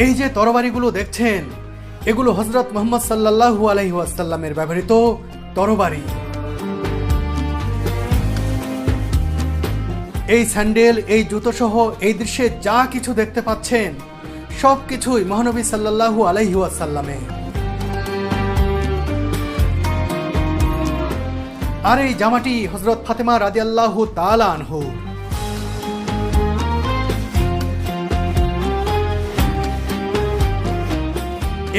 এই যে তরবারিগুলো দেখছেন, এগুলো হযরত মুহাম্মদ সাল্লাল্লাহু আলাইহি ওয়াসাল্লামের ব্যবহৃত তরবারি। এই স্যান্ডেল, এই জুতো সহ এই দৃশ্যে যা কিছু দেখতে পাচ্ছেন সবকিছুই মহানবী সাল্লাল্লাহু আলাইহি ওয়াসাল্লামের। আর এই জামাটি হযরত ফাতেমা রাদিয়াল্লাহু তাআলা আনহু।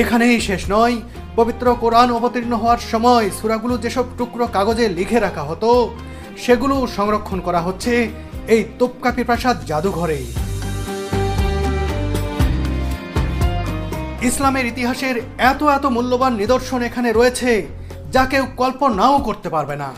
এখানেই শেষ নয়, পবিত্র কোরআন অবতীর্ণ হওয়ার সময় সূরাগুলো যেসব টুকরো কাগজে লিখে রাখা হতো সেগুলো সংরক্ষণ করা হচ্ছে এই তোপকাপি প্রাসাদ জাদুঘরে। ইসলামের ইতিহাসের এত এত মূল্যবান নিদর্শন এখানে রয়েছে যা কেউ কল্পনাও করতে পারবে না।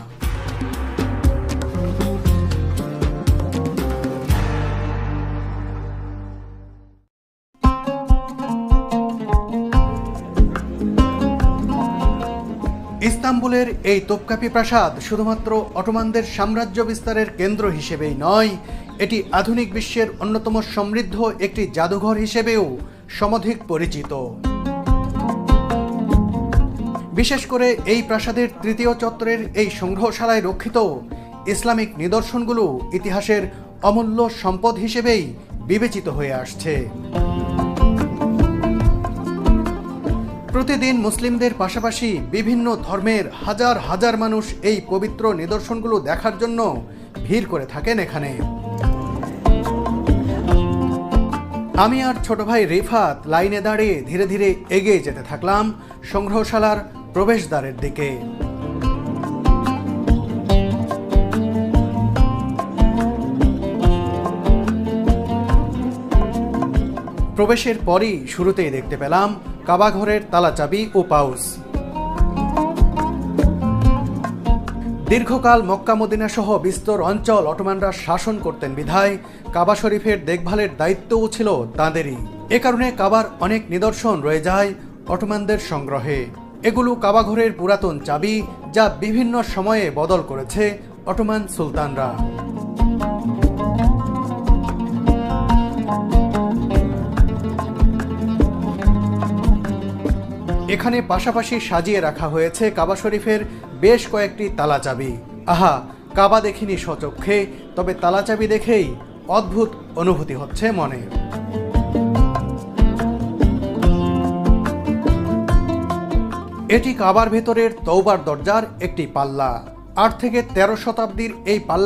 ইস্তাম্বুলের এই তোপকাপি প্রাসাদ শুধুমাত্র অটোমানদের সাম্রাজ্য বিস্তারের কেন্দ্র হিসেবেই নয়, এটি আধুনিক বিশ্বের অন্যতম সমৃদ্ধ একটি জাদুঘর হিসেবেও সমধিক পরিচিত। বিশেষ করে এই প্রাসাদের তৃতীয় চত্বরের এই সংগ্রহশালায় রক্ষিত ইসলামিক নিদর্শনগুলো ইতিহাসের অমূল্য সম্পদ হিসেবেই বিবেচিত হয়ে আসছে। প্রতিদিন মুসলিমদের পাশাপাশি বিভিন্ন ধর্মের হাজার হাজার মানুষ এই পবিত্র নিদর্শনগুলো দেখার জন্য ভিড় করে থাকেন এখানে। আমি আর ছোট ভাই রিফাত লাইনে দাঁড়িয়ে ধীরে ধীরে এগিয়ে যেতে থাকলাম সংগ্রহশালার প্রবেশদ্বারের দিকে। প্রবেশের পরই শুরুতেই দেখতে পেলাম কাবা ঘরের তালাচাবি ও পাউস। দীর্ঘকাল মক্কা মদিনা সহ বিস্তর অঞ্চল অটোমানরা শাসন করতেন বিধায় কাবা শরীফের দেখভালের দায়িত্বও ছিল তাঁদেরই। এ কারণে কাবার অনেক নিদর্শন রয়ে যায় অটোমানদের সংগ্রহে। এগুলো কাবা ঘরের পুরাতন চাবি যা বিভিন্ন সময়ে বদল করেছে অটোমান সুলতানরা। এখানে পাশাপাশি সাজিয়ে রাখা হয়েছে কাবা শরীফের বেশ কয়েকটি তালা চাবি। আহা, কাবা দেখিনি স্বচক্ষে, তবে তালা চাবি দেখেই অদ্ভুত অনুভূতি হচ্ছে মনে। এটি কাবার ভেতরের তওবার দরজার একটি পাল্লা। 8 থেকে 13 শতাব্দীর এই পাল্লা